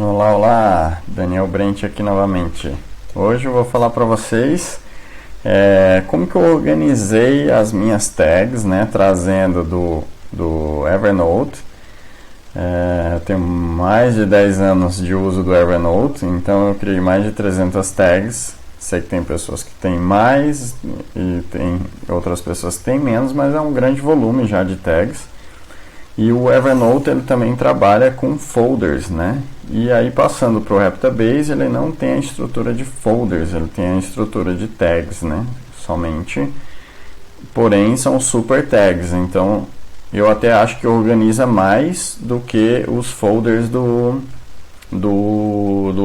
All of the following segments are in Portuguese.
Olá, olá, Daniel Brent aqui novamente. Hoje eu vou falar para vocês como que eu organizei as minhas tags, né, trazendo do Evernote. Eu tenho mais de 10 anos de uso do Evernote, então eu criei mais de 300 tags. Sei que tem pessoas que têm mais e tem outras pessoas que têm menos, mas é um grande volume já de tags. E o Evernote ele também trabalha com folders, né? E aí passando para o Raptabase ele não tem a estrutura de folders, ele tem a estrutura de tags, né? Somente. Porém são super tags, então eu até acho que organiza mais do que os folders do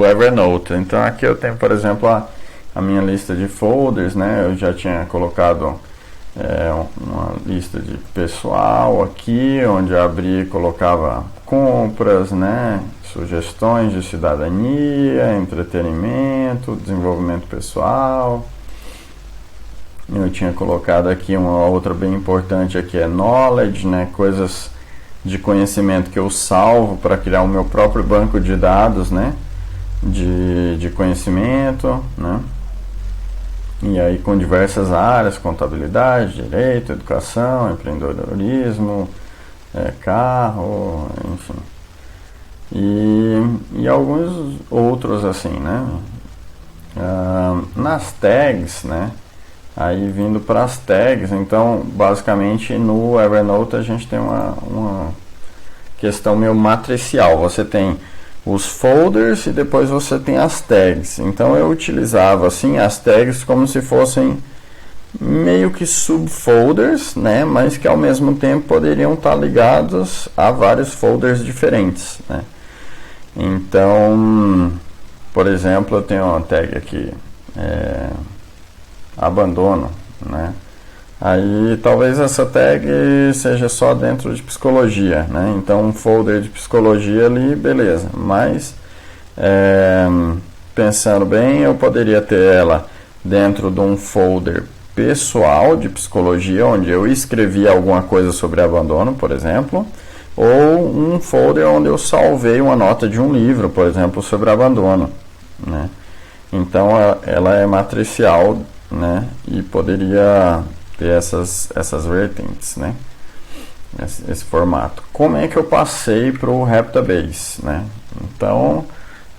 Evernote. Então aqui eu tenho, por exemplo, a minha lista de folders, né? Eu já tinha colocado uma lista de pessoal aqui, onde eu abri e colocava compras, né, sugestões de cidadania, entretenimento, desenvolvimento pessoal. Eu tinha colocado aqui uma outra bem importante aqui, é knowledge, né, coisas de conhecimento que eu salvo para criar o meu próprio banco de dados, né, de conhecimento, né. E aí com diversas áreas, contabilidade, direito, educação, empreendedorismo, carro, enfim. E alguns outros assim, né? Nas tags, né? Aí vindo para as tags, então basicamente no Evernote a gente tem uma questão meio matricial. Você tem os folders e depois você tem as tags. Então eu utilizava assim as tags como se fossem meio que subfolders, né, mas que ao mesmo tempo poderiam estar ligados a vários folders diferentes, né? Então, por exemplo, eu tenho uma tag aqui, abandono, né? Aí talvez essa tag seja só dentro de psicologia, né? Então um folder de psicologia ali, beleza. Mas pensando bem, eu poderia ter ela dentro de um folder pessoal de psicologia, onde eu escrevi alguma coisa sobre abandono, por exemplo, ou um folder onde eu salvei uma nota de um livro, por exemplo, sobre abandono, né? Então ela é matricial, né? E poderia ter essas vertentes, né? Esse formato. Como é que eu passei para o Raptabase, né? Então,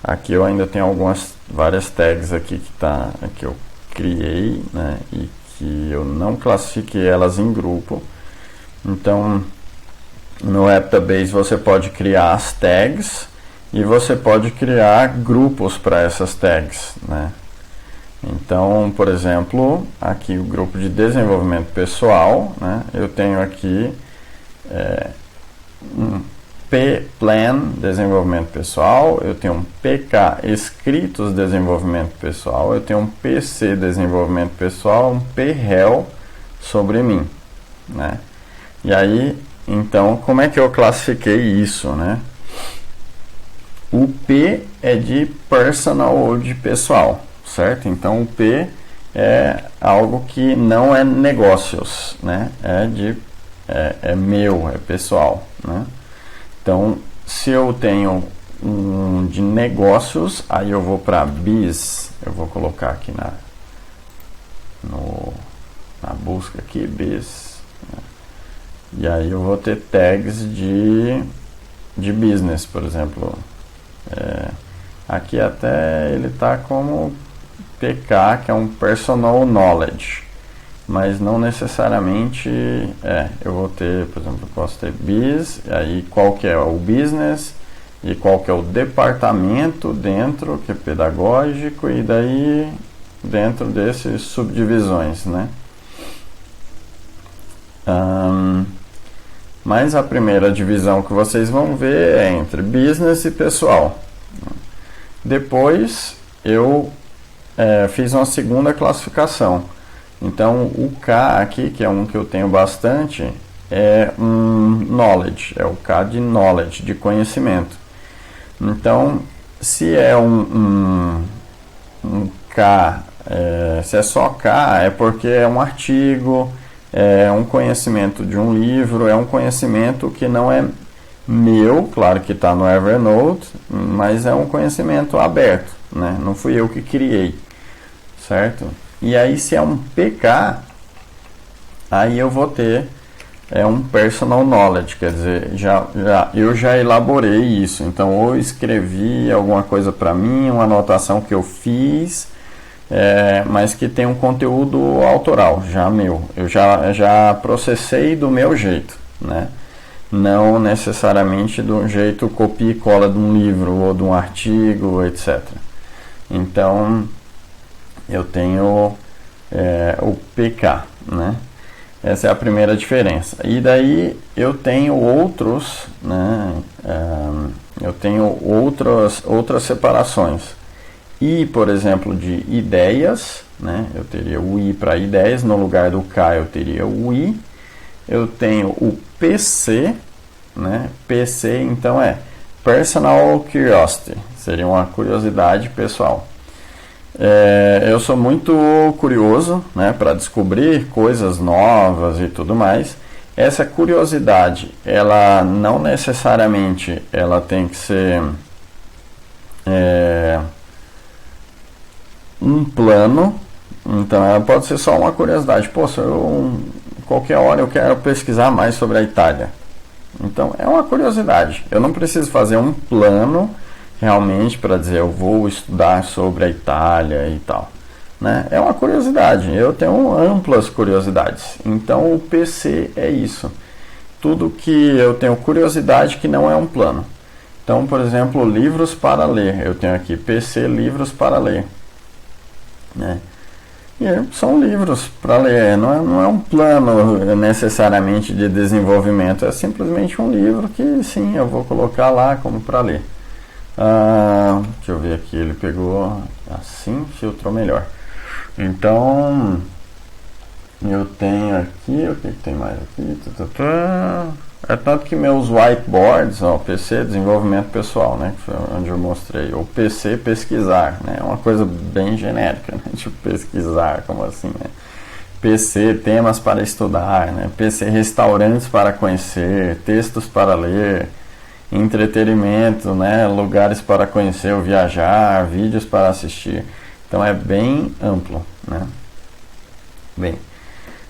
aqui eu ainda tenho várias tags aqui que eu criei, né? E que eu não classifiquei elas em grupo. Então, no Raptabase você pode criar as tags e você pode criar grupos para essas tags, né? Então, por exemplo, aqui o grupo de desenvolvimento pessoal, né? Eu tenho aqui um P-Plan, desenvolvimento pessoal, eu tenho um PK, escritos, desenvolvimento pessoal, eu tenho um PC, desenvolvimento pessoal, um P-Hell, sobre mim, né? E aí, então, como é que eu classifiquei isso, né? O P é de personal ou de pessoal, certo? Então o P é algo que não é negócios, né? É meu, é pessoal, né? Então, se eu tenho um de negócios, aí eu vou para biz, eu vou colocar aqui na busca aqui, biz, né? E aí eu vou ter tags de business, por exemplo. Aqui até ele está como PK, que é um Personal Knowledge, mas não necessariamente eu vou ter, por exemplo, eu posso ter biz, aí qual que é o business e qual que é o departamento dentro, que é pedagógico, e daí dentro desses subdivisões, né? Mas a primeira divisão que vocês vão ver é entre business e pessoal. Depois eu fiz uma segunda classificação. Então o K aqui, que é um que eu tenho bastante, é um knowledge, é o K de knowledge, de conhecimento. Então, se é um K, se é só K, é porque é um artigo, é um conhecimento de um livro, é um conhecimento que não é meu, claro que está no Evernote, mas é um conhecimento aberto, né? Não fui eu que criei, certo? E aí, se é um PK, aí eu vou ter um personal knowledge, quer dizer, eu já elaborei isso, então ou escrevi alguma coisa para mim, uma anotação que eu fiz, mas que tem um conteúdo autoral, já meu, eu já processei do meu jeito, né? Não necessariamente do jeito copia e cola de um livro ou de um artigo, etc. Então, eu tenho o PK, né? Essa é a primeira diferença. E daí eu tenho outros, né? Eu tenho outras separações. I, por exemplo, de ideias, né? Eu teria o I para ideias, no lugar do K eu teria o I. Eu tenho o PC, né? PC, então Personal Curiosity, seria uma curiosidade pessoal. Eu sou muito curioso, né, para descobrir coisas novas e tudo mais. Essa curiosidade, ela não necessariamente ela tem que ser um plano. Então ela pode ser só uma curiosidade. Poxa, qualquer hora eu quero pesquisar mais sobre a Itália. Então é uma curiosidade. Eu não preciso fazer um plano realmente para dizer eu vou estudar sobre a Itália e tal, né? É uma curiosidade. Eu tenho amplas curiosidades. Então o PC é isso. Tudo que eu tenho curiosidade que não é um plano. Então, por exemplo, livros para ler. Eu tenho aqui PC livros para ler, né? E são livros para ler, não é um plano necessariamente de desenvolvimento, é simplesmente um livro que sim, eu vou colocar lá como para ler. Deixa eu ver aqui, ele pegou assim, filtrou melhor. Então, eu tenho aqui, o que tem mais aqui? É tanto que meus whiteboards, PC, desenvolvimento pessoal, né, que foi onde eu mostrei, ou PC, pesquisar, né, é uma coisa bem genérica, né, tipo pesquisar, como assim, né, PC, temas para estudar, né, PC, restaurantes para conhecer, textos para ler, entretenimento, né, lugares para conhecer ou viajar, vídeos para assistir, então é bem amplo, né. Bem,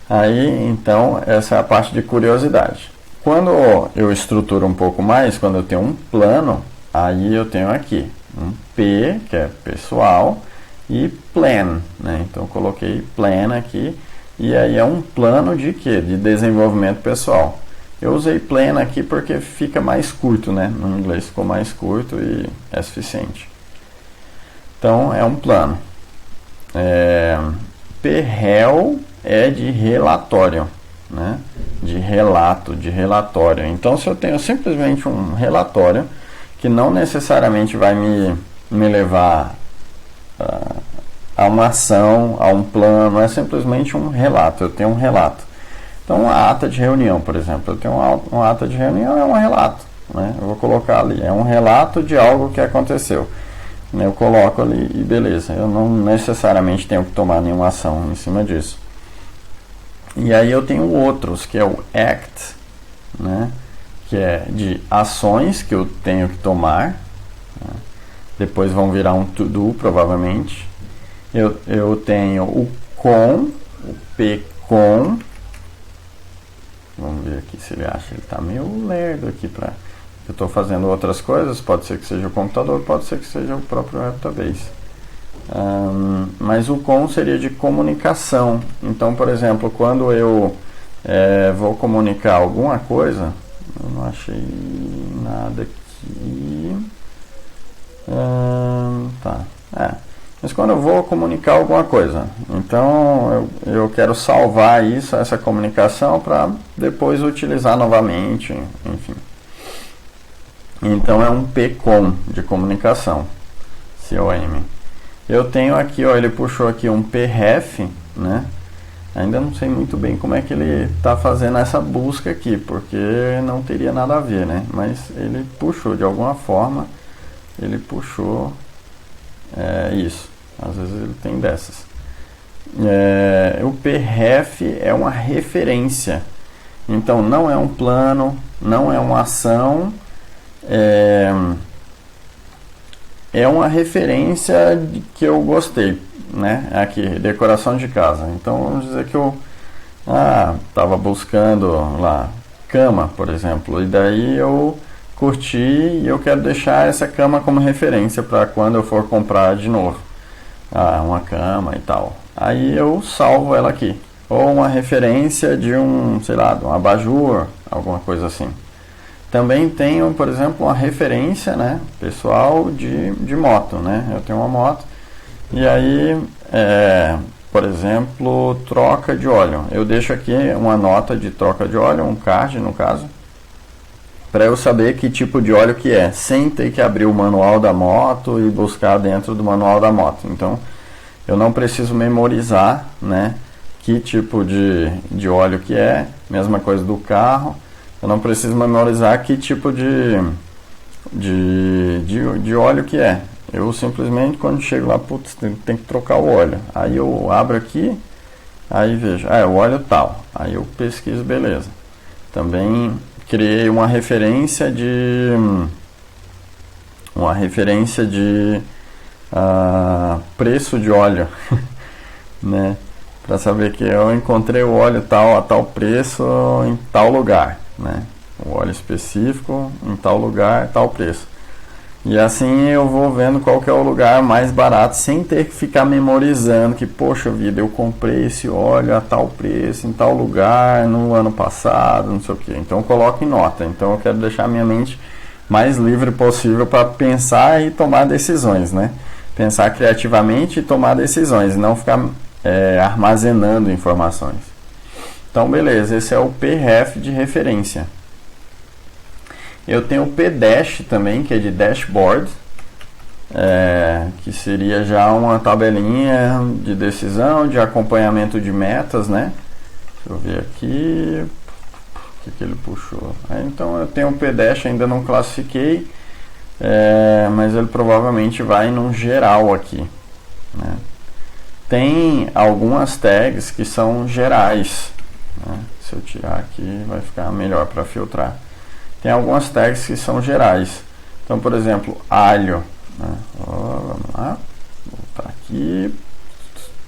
aí então essa é a parte de curiosidade. Quando eu estruturo um pouco mais, quando eu tenho um plano, aí eu tenho aqui um P, que é pessoal, e plan, né? Então eu coloquei plan aqui, e aí é um plano de quê? De desenvolvimento pessoal. Eu usei plan aqui porque fica mais curto, né? No inglês ficou mais curto e é suficiente. Então é um plano. PREL é de relatório, né? De relato, de relatório. Então, se eu tenho simplesmente um relatório que não necessariamente vai me levar a uma ação, a um plano, é simplesmente um relato. Eu tenho um relato. Então, uma ata de reunião, por exemplo, eu tenho uma ata de reunião, é um relato, né? Eu vou colocar ali, é um relato de algo que aconteceu. Eu coloco ali e beleza. Eu não necessariamente tenho que tomar nenhuma ação em cima disso. E aí eu tenho outros, que é o ACT, né? Que é de ações que eu tenho que tomar, né? Depois vão virar um to-do, provavelmente. Eu tenho o COM, o PCOM. Vamos ver aqui se ele acha, ele está meio lerdo aqui para... Eu estou fazendo outras coisas, pode ser que seja o computador, pode ser que seja o próprio database. Mas o com seria de comunicação. Então, por exemplo, quando eu vou comunicar alguma coisa, eu não achei nada aqui. Mas quando eu vou comunicar alguma coisa, então eu quero salvar isso, essa comunicação, para depois utilizar novamente, enfim. Então é um PCOM de comunicação, COM. Eu tenho aqui, ó, ele puxou aqui um PREF, né? Ainda não sei muito bem como é que ele está fazendo essa busca aqui, porque não teria nada a ver, né? Mas ele puxou, de alguma forma, ele puxou isso. Às vezes ele tem dessas. O PREF é uma referência. Então não é um plano, não é uma ação, é uma referência que eu gostei, né? Aqui, decoração de casa. Então vamos dizer que eu estava buscando lá cama, por exemplo, e daí eu curti e eu quero deixar essa cama como referência para quando eu for comprar de novo uma cama e tal. Aí eu salvo ela aqui. Ou uma referência de um, sei lá, de um abajur, alguma coisa assim. Também tenho, por exemplo, uma referência, né, pessoal de moto, né? Eu tenho uma moto e aí, por exemplo, troca de óleo. Eu deixo aqui uma nota de troca de óleo, um card no caso, para eu saber que tipo de óleo que é, sem ter que abrir o manual da moto e buscar dentro do manual da moto. Então, eu não preciso memorizar, né, que tipo de óleo que é, mesma coisa do carro. Eu não preciso memorizar que tipo de óleo que é. Eu simplesmente, quando chego lá, putz, tem que trocar o óleo. Aí eu abro aqui, aí vejo, é o óleo tal. Aí eu pesquiso, beleza. Também criei uma referência de preço de óleo, né? Para saber que eu encontrei o óleo tal a tal preço em tal lugar, né? O óleo específico em tal lugar, tal preço. E assim eu vou vendo qual que é o lugar mais barato, sem ter que ficar memorizando que, poxa vida, eu comprei esse óleo a tal preço, em tal lugar, no ano passado, não sei o que. Então eu coloco em nota. Então eu quero deixar minha mente mais livre possível para pensar e tomar decisões, né? Pensar criativamente e tomar decisões, não ficar armazenando informações. Então beleza, esse é o PREF de referência. Eu tenho o PDash também, que é de dashboard, que seria já uma tabelinha de decisão, de acompanhamento de metas, né? Deixa eu ver aqui o que ele puxou. Então eu tenho o PDash, ainda não classifiquei, mas ele provavelmente vai num geral aqui, né? Tem algumas tags que são gerais, né? Se eu tirar aqui vai ficar melhor para filtrar. Tem algumas tags que são gerais. Então, por exemplo, alho, né? Vamos lá, vou voltar aqui,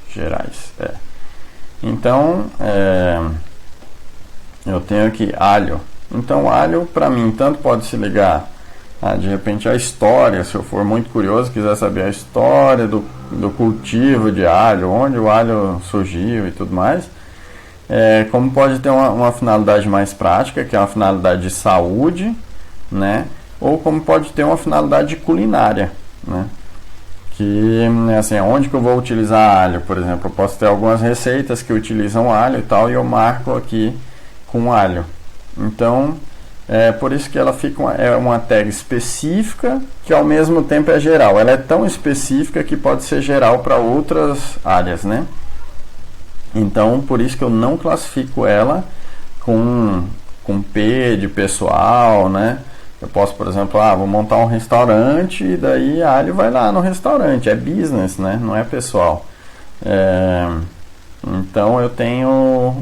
gerais. Então, eu tenho aqui alho. Então, alho para mim tanto pode se ligar de repente a história, se eu for muito curioso, quiser saber a história do cultivo de alho, onde o alho surgiu e tudo mais. Como pode ter uma finalidade mais prática, que é uma finalidade de saúde, né? Ou como pode ter uma finalidade culinária, né? Que, assim, onde que eu vou utilizar alho, por exemplo. Eu posso ter algumas receitas que utilizam alho e tal, e eu marco aqui com alho. Então, por isso que ela fica uma tag específica, que ao mesmo tempo é geral. Ela é tão específica que pode ser geral para outras áreas, né? Então, por isso que eu não classifico ela com P de pessoal, né? Eu posso, por exemplo, vou montar um restaurante e daí alho vai lá no restaurante. É business, né? Não é pessoal. Então, eu tenho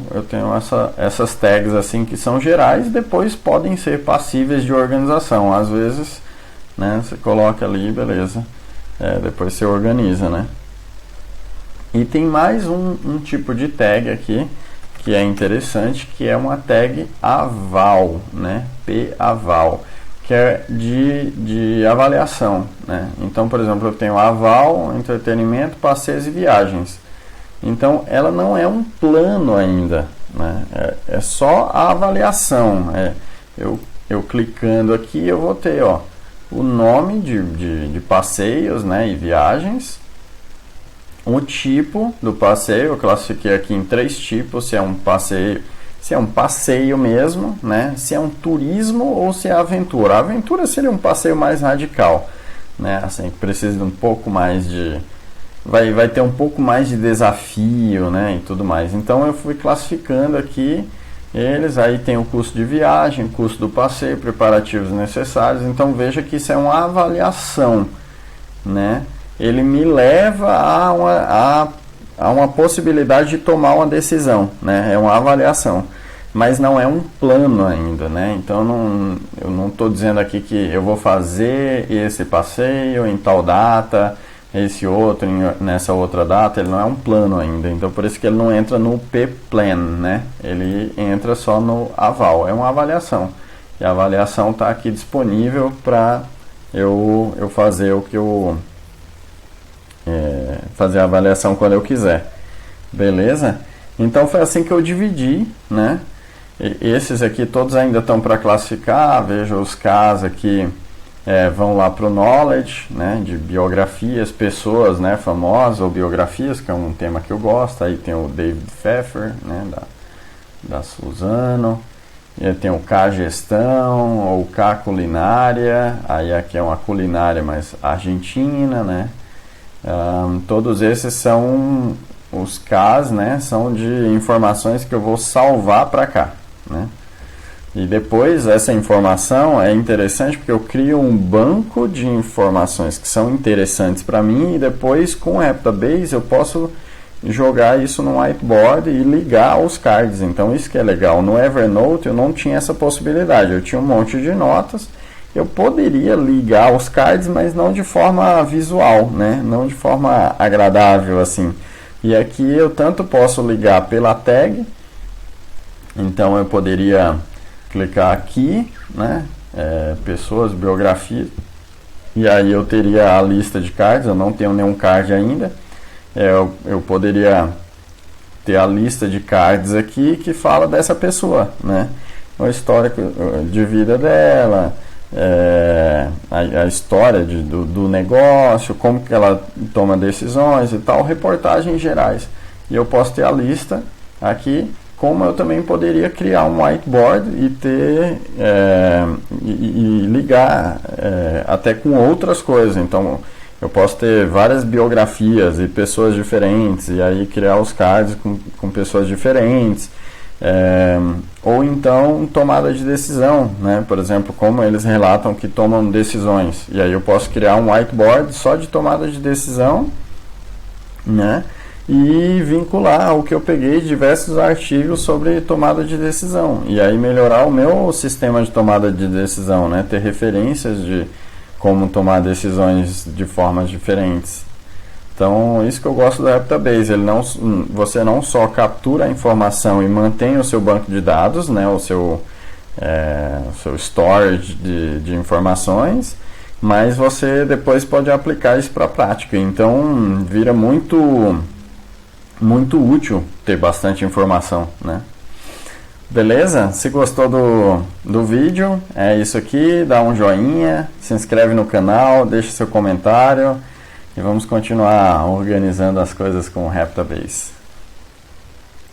essas tags assim que são gerais, depois podem ser passíveis de organização. Às vezes, né? Você coloca ali, beleza. Depois você organiza, né? E tem mais um tipo de tag aqui que é interessante, que é uma tag aval, né? P-aval, que é de avaliação, né? Então, por exemplo, eu tenho aval, entretenimento, passeios e viagens. Então, ela não é um plano ainda, né? É só a avaliação. Eu clicando aqui, eu vou ter o nome de passeios, né? E viagens. O tipo do passeio, eu classifiquei aqui em 3 tipos, se é um passeio mesmo, né? Se é um turismo ou se é aventura. A aventura seria um passeio mais radical, né? Assim, precisa de um pouco mais de... Vai ter um pouco mais de desafio, né? E tudo mais. Então eu fui classificando aqui eles, aí tem o custo de viagem, o custo do passeio, preparativos necessários. Então veja que isso é uma avaliação, né? Ele me leva a uma possibilidade de tomar uma decisão, né? É uma avaliação. mas não é um plano ainda, né? Então eu não estou dizendo aqui que eu vou fazer esse passeio em tal data, esse outro nessa outra data. Ele não é um plano ainda, então por isso que ele não entra no P-Plan, né? Ele entra só no aval, é uma avaliação, e a avaliação está aqui disponível para eu fazer o que fazer a avaliação quando eu quiser, beleza? Então foi assim que eu dividi, né? Esses aqui todos ainda estão para classificar. Veja, os Ks aqui vão lá para o Knowledge, né, de biografias, pessoas, né, famosas ou biografias, que é um tema que eu gosto. Aí tem o David Pfeffer, né, da Suzano. E tem o K Gestão, ou K Culinária. Aí aqui é uma culinária mais argentina, né. Todos esses são os Ks, né, são de informações que eu vou salvar para cá, né? E depois essa informação é interessante porque eu crio um banco de informações que são interessantes para mim, e depois com o Heptabase eu posso jogar isso no whiteboard e ligar aos cards. Então isso que é legal. No Evernote eu não tinha essa possibilidade, eu tinha um monte de notas, eu poderia ligar aos cards, mas não de forma visual, né? Não de forma agradável assim. E aqui eu tanto posso ligar pela tag, então eu poderia clicar aqui, né, pessoas, biografia, e aí eu teria a lista de cards. Eu não tenho nenhum card ainda, eu poderia ter a lista de cards aqui que fala dessa pessoa, né, a história de vida dela, a história do negócio, como que ela toma decisões e tal, reportagens gerais. E eu posso ter a lista aqui, como eu também poderia criar um whiteboard e ter e ligar até com outras coisas. Então eu posso ter várias biografias e pessoas diferentes, e aí criar os cards com pessoas diferentes. Ou então tomada de decisão, né? Por exemplo, como eles relatam que tomam decisões, e aí eu posso criar um whiteboard só de tomada de decisão, né? E vincular o que eu peguei de diversos artigos sobre tomada de decisão, e aí melhorar o meu sistema de tomada de decisão, né? Ter referências de como tomar decisões de formas diferentes. Então, isso que eu gosto do Heptabase. Você não só captura a informação e mantém o seu banco de dados, né, o seu storage de informações, mas você depois pode aplicar isso para a prática. Então, vira muito útil ter bastante informação, né? Beleza? Se gostou do vídeo, é isso aqui. Dá um joinha, se inscreve no canal, deixa seu comentário. E vamos continuar organizando as coisas com o Heptabase.